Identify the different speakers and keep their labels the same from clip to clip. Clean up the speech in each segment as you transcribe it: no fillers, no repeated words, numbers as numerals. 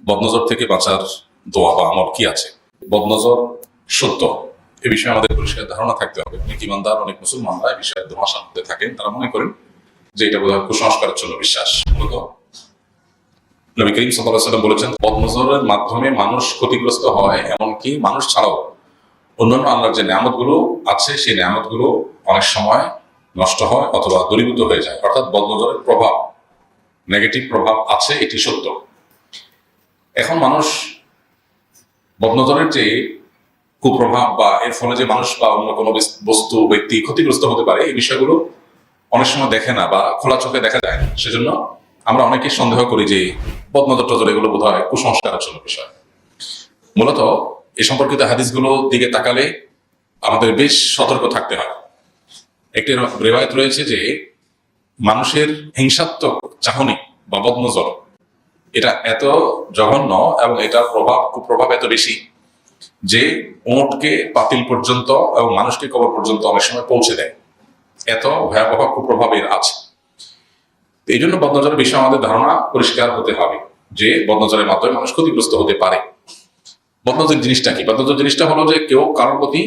Speaker 1: বদনজর থেকে বাঁচার দোয়া বা আমল কি আছে? বদনজর সত্য, এ বিষয়ে আমাদের পরিষ্কার ধারণা থাকতে হবে। অনেক ইমানদার, অনেক মুসলমানরা এই বিষয়ে ধোঁয়াশার মধ্যে থাকেন। তারা মনে করেন যে এটা বোধহয় কুসংস্কারের জন্য বিশ্বাস। মূলত নবী করিম সাল্লাল্লাহু আলাইহি ওয়াসাল্লাম বলেছেন, বদনজরের মাধ্যমে মানুষ ক্ষতিগ্রস্ত হয়, এমনকি মানুষ ছাড়াও অন্যান্য আল্লাহর যে নিয়ামতগুলো আছে সেই নিয়ামতগুলো অনেক সময় নষ্ট হয় অথবা দূরীভূত হয়ে যায়। অর্থাৎ বদনজরের প্রভাব, নেগেটিভ প্রভাব আছে, এটি সত্য। এখন মানুষ বদনজরের যে কুপ্রভাব বা এর ফলে যে মানুষ বা অন্য কোনো বস্তু ব্যক্তি ক্ষতিগ্রস্ত হতে পারে, এই বিষয়গুলো অনেক সময় দেখে না বা খোলা চোখে দেখা যায় না। সেজন্য আমরা অনেকে সন্দেহ করি যে বদনজর টজর এগুলো বোধ হয় কুসংস্কারের জন্য বিষয়। মূলত এই সম্পর্কিত হাদিসগুলোর দিকে তাকালে আমাদের বেশ সতর্ক থাকতে হয়। একটি রেওয়ায়েত রয়েছে যে মানুষের হিংসাত্মক চাহনি বা বদনজর এটা এত জঘন্য এবং এটার কুপ্রভাব এত বেশি যে উটকে পাতিল পর্যন্ত এবং মানুষকে কবর পর্যন্ত অনেক সময় পৌঁছে দেয়। এত ভয়াবহ কুপ্রভাবের আছে। এই জন্য বদনজরের বিষয়ে আমাদের ধারণা পরিষ্কার হতে হবে যে বদনজরের মাধ্যমে মানুষ ক্ষতিগ্রস্ত হতে পারে। বদনজর জিনিসটা কি? বদনজর জিনিসটা হলো যে কেউ কারোর প্রতি,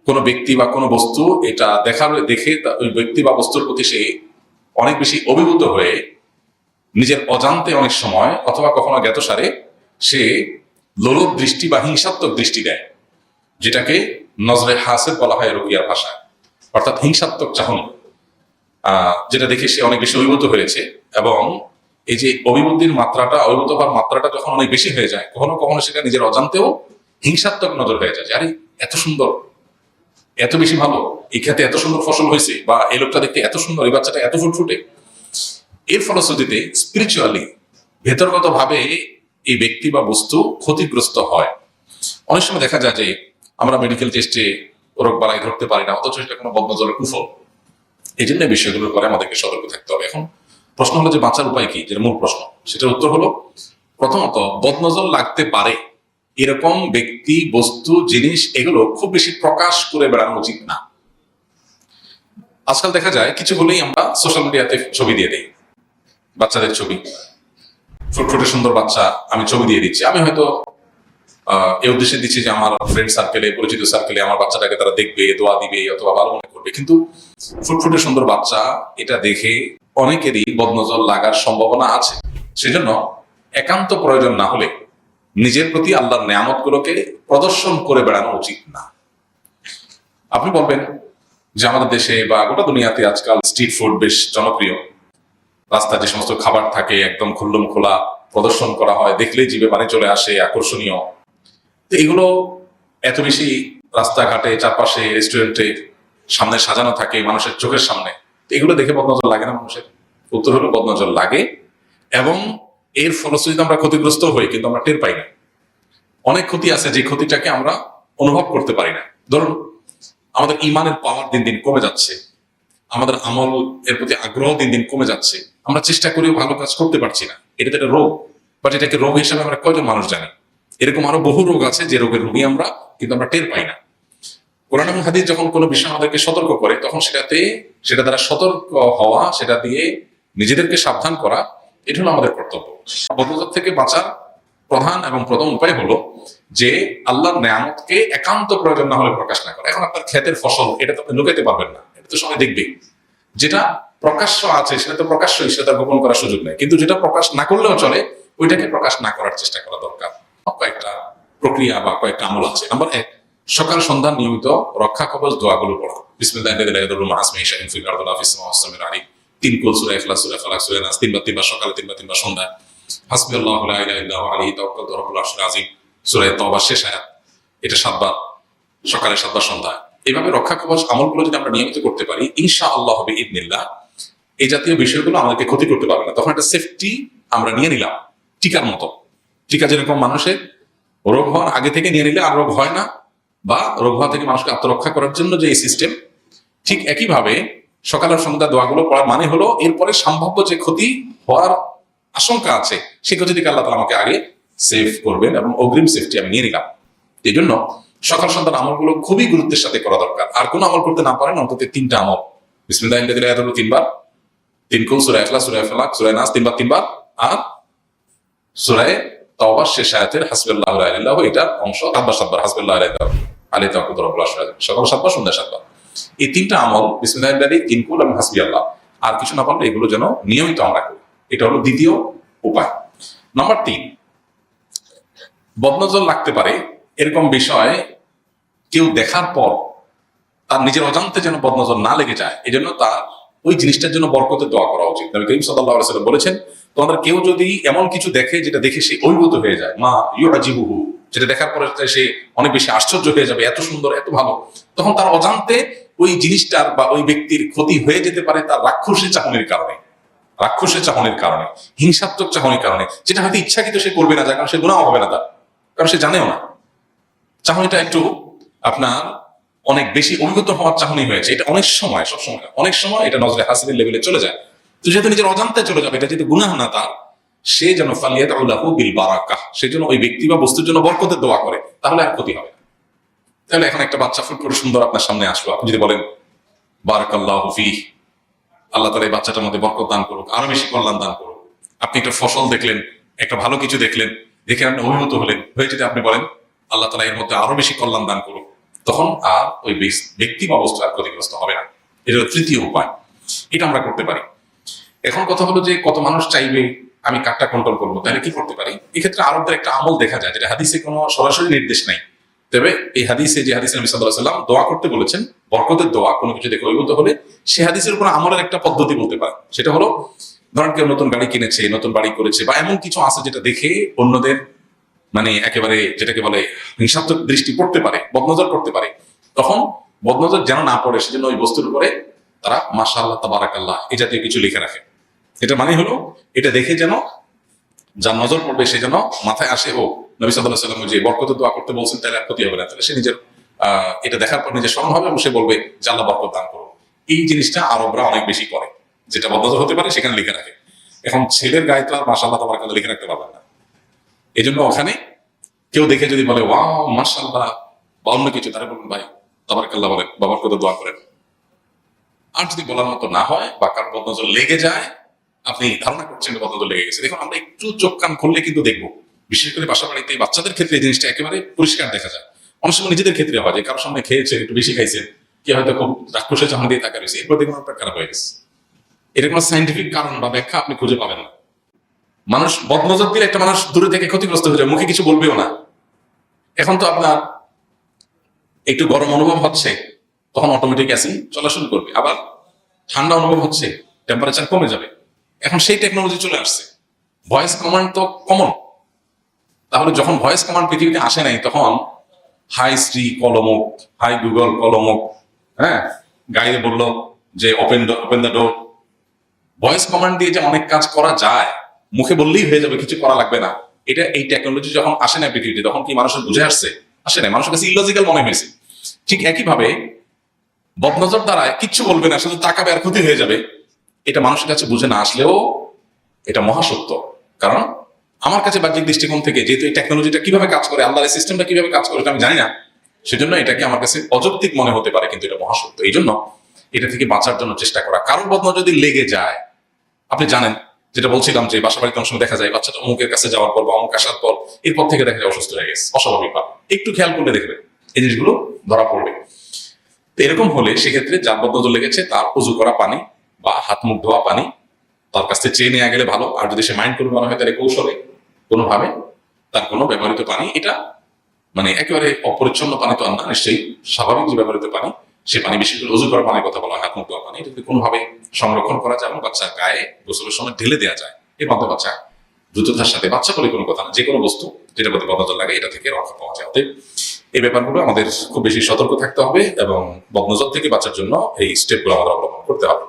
Speaker 1: কোনো ব্যক্তি বা কোনো বস্তু এটা দেখে ওই ব্যক্তি বা বস্তুর প্রতি সে অনেক বেশি অভিভূত হয়ে নিজের অজান্তে অনেক সময় অথবা কখনো জ্ঞাতসারে সে লোলুপ দৃষ্টি বা হিংসাত্মক দৃষ্টি দেয়, যেটাকে নজরে হাসেদ বলা হয় রুকিয়ার ভাষায়। অর্থাৎ হিংসাত্মক চাহনি, যেটা দেখে সে অনেক বেশি অভিভূত হয়েছে। এবং এই যে অভিভূত হওয়ার মাত্রাটা যখন অনেক বেশি হয়ে যায়, কখনো কখনো সেটা নিজের অজান্তেও হিংসাত্মক নজর হয়ে যায়। আরে এত সুন্দর, এত বেশি ভালো, এই ক্ষেত্রে এত সুন্দর ফসল হয়েছে, বা এই লোকটা দেখতে এত সুন্দর, এই বাচ্চাটা এত ফুটফুটে। এর ফলশ্রুতিতে স্পিরিচুয়ালি, ভেতরগত ভাবে এই ব্যক্তি বা বস্তু ক্ষতিগ্রস্ত হয়। অনেক সময় দেখা যায় যে আমরা মেডিকেল টেস্টে রোগ বালাই ধরতে পারি না, অথচ এটা কোনো বদনজরের কুফল। এই জন্য বিষয়গুলোর পরে আমাদেরকে সতর্ক থাকতে হবে। এখন প্রশ্ন হলো যে বাঁচার উপায় কি, যেটা মূল প্রশ্ন, সেটার উত্তর হলো, প্রথমত বদনজর লাগতে পারে এরকম ব্যক্তি, বস্তু, জিনিস এগুলো খুব বেশি প্রকাশ করে বেড়ানো উচিত না। আজকাল দেখা যায় কিছু হলেই আমরা সোশ্যাল মিডিয়াতে ছবি দিয়ে দিই, বাচ্চাদের ছবি, ফুটফুটে সুন্দর বাচ্চা, আমি ছবি দিয়ে দিচ্ছি। আমি হয়তো এই উদ্দেশ্যে দিচ্ছি যে আমার ফ্রেন্ড সার্কেলে, পরিচিত সার্কেলে আমার বাচ্চাটাকে তারা দেখবে, দোয়া দিবে অথবা ভালো মনে করবে। কিন্তু ফুটফুটে সুন্দর বাচ্চা এটা দেখে অনেকেরই বদনজর লাগার সম্ভাবনা আছে। সেজন্য একান্ত প্রয়োজন না হলে নিজের প্রতি আল্লাহর নেয়ামতগুলোকে প্রদর্শন করে বেড়ানো উচিত না। আপনি বলবেন যে আমাদের দেশে বা গোটা দুনিয়াতে আজকাল স্ট্রিট ফুড বেশ জনপ্রিয়। রাস্তায় যে সমস্ত খাবার থাকে একদম খুল্লুম খোলা প্রদর্শন করা হয়, দেখলেই জিভে পানি চলে আসে, আকর্ষণীয়। তো এগুলো এত বেশি রাস্তাঘাটে, চারপাশে, রেস্টুরেন্টে সামনে সাজানো থাকে মানুষের চোখের সামনে। তো এগুলো দেখে বদনজর লাগে না মানুষের? উত্তর হলো বদনজর লাগে, এবং এর ফলশ্রুতিতে আমরা ক্ষতিগ্রস্ত হই, কিন্তু আমরা টের পাই না। অনেক ক্ষতি আছে যে ক্ষতিটাকে আমরা অনুভব করতে পারি না। ধরুন, আমাদের ইমানের পাওয়ার দিন দিন কমে যাচ্ছে, আমাদের আমল এর প্রতি আগ্রহ দিন দিন কমে যাচ্ছে, আমরা চেষ্টা করেও ভালো কাজ করতে পারছি না। এটা তো একটা রোগ, বাট এটাকে রোগ হিসেবে আমরা কয়জন মানুষ জানি? এরকম আরো বহু রোগ আছে যে রোগের রোগী আমরা, কিন্তু আমরা টের পাই না। কোরআন এবং হাদিস যখন কোনো বিষয় আমাদেরকে সতর্ক করে, তখন সেটা দ্বারা সতর্ক হওয়া, সেটা দিয়ে নিজেদেরকে সাবধান করা, এটা হলো আমাদের কর্তব্য। বদনজর থেকে বাঁচার প্রধান এবং প্রথম উপায় হলো যে আল্লাহর নেয়ামতকে একান্ত প্রয়োজন না হলে প্রকাশ না করা। এখন আপনার ক্ষেতের ফসল, এটা তো আপনি লুকাইতে পারবেন না, এটা তো সবাই দেখবে। যেটা প্রকাশ্য আছে সেটা তো প্রকাশ্যই, সেটা গোপন করার সুযোগ নেই। কিন্তু যেটা প্রকাশ না করলেও চলে, ওইটাকে প্রকাশ না করার চেষ্টা করা দরকার। কয়েকটা প্রক্রিয়া বা কয়েকটা আমল আছে। নাম্বার 1, সকাল সন্ধ্যা নিয়মিত রক্ষা কবচ দোয়াগুলো পড়া। বিসমিল্লাহির রহমানির রহিম, 3 কুল, সূরা ইখলাস, সূরা ফালাক, সূরা নাস, 3 বার সকালে, 3 বার সন্ধ্যায়, হাসবিয়াল্লাহু লা ইলাহা ইল্লা হুয়া আলাইহি তাওয়াক্কালতু ওয়া রাব্বুল আরশিল আযীম, সূরা তাওবা শেষ আয়াত, এটা 7 বার সকালে, 7 বার সন্ধ্যায়। এইভাবে রক্ষা কবচ আমলগুলো যদি আমরা নিয়মিত করতে পারি, ইনশাআল্লাহ বিইذনিল্লাহ এই জাতীয় বিষয়গুলো আমাদেরকে ক্ষতি করতে পারবে না। তখন একটা সেফটি আমরা নিয়ে নিলাম, টিকার মতো। টিকা যেরকম মানুষের রোগ হওয়ার আগে থেকে নিয়ে নিলে আর রোগ হয় না, বা রোগ হওয়া থেকে মানুষকে আত্মরক্ষা করার জন্য যে এই সিস্টেম, ঠিক একইভাবে সকালের সন্ধ্যা দোয়াগুলো পড়ার মানে হলো এরপরে সম্ভাব্য যে ক্ষতি হওয়ার আশঙ্কা আছে, সেই ক্ষতি থেকে আল্লাহ তাআলা আমাকে আগে সেভ করবেন, এবং অগ্রিম সেফটি আমি নিয়ে নিলাম। এই জন্য সকাল সন্ধ্যার আমলগুলো খুবই গুরুত্বের সাথে করা দরকার। আর কোনো আমল করতে না পারেন, অন্তত 3টা আমল, বিসমিল্লাহির রহমানির রহিম 3 বার, 3 কুল, সূরা ইখলাস, সূরা ফালাক, সূরা নাস 3 বার, আর সূরা তাওবার শেষ আয়াতের হাসবুল্লাহু লা ইলাহা ইল্লাহু এটার অংশ 7 হাসবুল্লাহু লা ইলাহা আলাইহি তাওয়াক্কালতু রাব্বুল আরশিল আযীম, সকাল 7বার সন্ধ্যা 7বার। এই 3টা আমল বিসমিল্লাহির রহমানির রহিম, তিনকুল এবং হাসবি আল্লাহ, আর কিছু না পারলে এগুলো যেন নিয়মিত আমরা করি। এটা হলো দ্বিতীয় উপায়। নাম্বার 3, বদনজর লাগতে পারে এরকম বিষয় কেউ দেখার পর তার নিজের অজান্তে যেন বদনজর না লেগে যায়, এই জন্য তার ওই জিনিসটার জন্য বরকতের দোয়া করা উচিত। নবী করিম সাল্লাল্লাহু আলাইহি ওয়াসাল্লাম বলেছেন, তোমাদের কেউ যদি এমন কিছু দেখে যেটা দেখে সে অভিভূত হয়ে যায়, মা ইউআজিবুহু, যেটা দেখার পরে সে অনেক বেশি আশ্চর্য হয়ে যাবে, এত সুন্দর এত ভালো, তখন তার অজান্তে ওই জিনিসটার বা ওই ব্যক্তির ক্ষতি হয়ে যেতে পারে তার রাক্ষসী চাহনির কারণে, হিংসাত্মক চাহনির কারণে, যেটা হয়তো ইচ্ছাকৃত সে করবে না, যার কারণে সে গুনাহ হবে না তার, কারণ সে জানেও না। চাহনিটা একটু আপনার অনেক বেশি অভিজ্ঞতা হওয়ার চাহনি হয়েছে, এটা অনেক সময়, সবসময় অনেক সময় এটা নজরে হাসিনের লেভেলে চলে যায়। তো যেহেতু নিজের অজান্তে চলে যাবে, এটা যেহেতু গুনাহ না তার, সে যেন ফালিয়াদউ লাহু বিল বারাকাহ, সে যেন ওই ব্যক্তি বা বস্তুর জন্য বরকতের দোয়া করে, তাহলে আর ক্ষতি হবে না। তাহলে এখন একটা বাচ্চা ফুট করে সুন্দর আপনার সামনে আসলো, আপনি যদি বলেন বারাকাল্লাহু ফীহ, আল্লাহ তাআলা এই বাচ্চাটার মধ্যে বরকত দান করুক, আরো বেশি কল্যাণ দান করুক। আপনি একটা ফসল দেখলেন, একটা ভালো কিছু দেখলেন, দেখে আপনি অভিভূত হলেন, হয়ে যদি আপনি বলেন আল্লাহ তাআলা এর মধ্যে আরো বেশি কল্যাণ দান করুক, তখন আর ওই ব্যক্তি বা বস্তু আর ক্ষতিগ্রস্ত হবে না। এটা হলো তৃতীয় উপায়, এটা আমরা করতে পারি। এখন কথা হলো যে কত মানুষ চাইবে আমি কাকটা কন্ট্রোল করবো, তাহলে কি করতে পারি? এক্ষেত্রে আরবদের একটা আমল দেখা যায়, যেটা হাদিসে কোনো সরাসরি নির্দেশ নাই, তবে এই হাদিসে যে হাদিসে নবী সাল্লাল্লাহু আলাইহি ওয়াসাল্লাম দোয়া করতে বলেছেন, বরকতের দোয়া, কোনো কিছু দেখে অভিভূত হলে, সে হাদিসের উপর আমলের একটা পদ্ধতি বলতে পারে। সেটা হলো, ধরেন কেউ নতুন গাড়ি কিনেছে, নতুন বাড়ি করেছে, বা এমন কিছু আছে যেটা দেখে অন্যদের মানে একেবারে যেটাকে বলে হিংসাত্মক দৃষ্টি পড়তে পারে, বদনজর করতে পারে, তখন বদনজর যেন না পড়ে সেজন্য ওই বস্তুর উপরে তারা মাশাআল্লাহ তাবারাকাল্লাহ এই জাতীয় কিছু লিখে রাখে। এটা মানে হলো এটা দেখে যেন যার নজর পড়বে সে যেন মাথায় আসে, ও নবী সাল্লাল্লাহু আলাইহি ওয়াসাল্লাম যে বরকতের দোয়া করতে বলছেন, তাহলে আর ক্ষতি হবে না, তাহলে সে নিজের এটা দেখার পর নিজের স্মরণ হবে এবং সে বলবে যে আল্লাহ বরকত দান করুন। এই জিনিসটা আরবরা অনেক বেশি করে, যেটা বদনজর হতে পারে সেখানে লিখে রাখে। এখন ছেলের গায়ে তো আর মাশাআল্লাহ তাবারাকাল্লাহ লিখে রাখতে পারবেন না, এই জন্য ওখানে কেউ দেখে যদি বলে ওয়াও মাশাআল্লাহ বা অন্য কিছু, তারা বলবেন ভাই তাবারাকাল্লাহ বলেন বা বরকতের দোয়া করেন। আর যদি বলার মতো না হয় বা কারোর বদনজর লেগে যায়, আপনি ধারণা করছেন বদনজর লেগে গেছে, দেখুন আমরা একটু চোখ কান খুললে কিন্তু দেখবো, বিশেষ করে বাসা বাড়িতে বাচ্চাদের ক্ষেত্রে এই জিনিসটা একেবারে পরিষ্কার দেখা যায়। অনেক সময় নিজেদের ক্ষেত্রে হয় যে কারোর সামনে খেয়েছে, একটু বেশি খাইছেন, কি হয়তো খুব রাক্ষসের চাহনি দিয়ে তাকা রয়েছে, এরপর দেখুন আপনার খারাপ হয়ে গেছে। এটা কোনো সাইন্টিফিক কারণ বা ব্যাখ্যা আপনি খুঁজে পাবেন না। মানুষ বদনজর দিলে একটা মানুষ দূরে থেকে ক্ষতিগ্রস্ত হয়ে যায়, মুখে কিছু বলবেও না। এখন তো আপনার একটু গরম অনুভব হচ্ছে, তখন অটোমেটিক অ্যাসিড চলা শুরু করবে, আবার ঠান্ডা অনুভব হচ্ছে, টেম্পারেচার কমে যাবে। এখন সেই টেকনোলজি চলে আসছে, ভয়েস কমান্ড তো কমন। তাহলে যখন ভয়েস কমান্ড পৃথিবীতে আসে নাই, তখন হাই শ্রী কলমক, হাই গুগল কলমক, হ্যাঁ, গাইয়ে বললো যে open the door. Voice command দিয়ে যে অনেক কাজ করা যায়, মুখে বললেই হয়ে যাবে, কিছু করা লাগবে না। এটা এই টেকনোলজি যখন আসে না পৃথিবীতে, তখন কি মানুষের বুঝে আসছে? আসে না, মানুষের কাছে ইলজিক্যাল মনে হয়েছে। ঠিক একইভাবে বদনজর দ্বারা কিচ্ছু বলবে না, শুধু তাকাবে আর ক্ষতি হয়ে যাবে, এটা মানুষের কাছে বুঝে না আসলেও এটা মহাসত্য। কারণ আমার কাছে বাহ্যিক দৃষ্টিকোণ থেকে যেহেতু এই টেকনোলজিটা কিভাবে কাজ করে, আল্লাহর সিস্টেমটা কিভাবে কাজ করে, এটা আমি জানি না, সেজন্য এটাকে আমার কাছে অযৌক্তিক মনে হতে পারে, কিন্তু এটা মহাসত্য। এই জন্য এটা থেকে বাঁচার জন্য চেষ্টা করা। কারোর বদনজর যদি লেগে যায়, আপনি জানেন যেটা বলছিলাম যে বাসা বাড়িতে অনেক সময় দেখা যায় বাচ্চাটা অমুকের কাছে যাওয়ার পর বা অমুক আসার পর এরপর থেকে দেখা যায় অসুস্থ হয়ে গেছে, অস্বাভাবিক ভাবে, একটু খেয়াল করলে দেখবেন এই জিনিসগুলো ধরা পড়বে। তো এরকম হলে সেক্ষেত্রে যার বদনজর লেগেছে তার উজু করা পানি বা হাত মুখ ধোয়া পানি তার কাছ থেকে চেয়ে নেওয়া গেলে ভালো। আর যদি সে মাইন্ড করবে মনে হয়, তাহলে কৌশলে কোনোভাবে তার কোনো ব্যবহৃত পানি, এটা মানে একেবারে অপরিচ্ছন্ন পানি তো আর না, নিশ্চয়ই স্বাভাবিক যে ব্যবহৃত পানি, সে পানি, বিশেষ করে উজু করা পানির কথা বলা হয়, হাত মুখ ধোয়া পানি, এটা যদি কোনোভাবে সংরক্ষণ করা যায় এবং বাচ্চার গায়ে গোসলের সময় ঢেলে দেওয়া যায়, এর মধ্যে বাচ্চা দ্রুততার সাথে, বাচ্চা বলে কোনো কথা না, যে কোনো বস্তু যেটা প্রতি বদনজর লাগে এটা থেকে রক্ষা পাওয়া যায়। অতএব এই ব্যাপারগুলো আমাদের খুব বেশি সতর্ক থাকতে হবে এবং বদনজর থেকে বাঁচার জন্য এই স্টেপগুলো আমাদের অবলম্বন করতে হবে।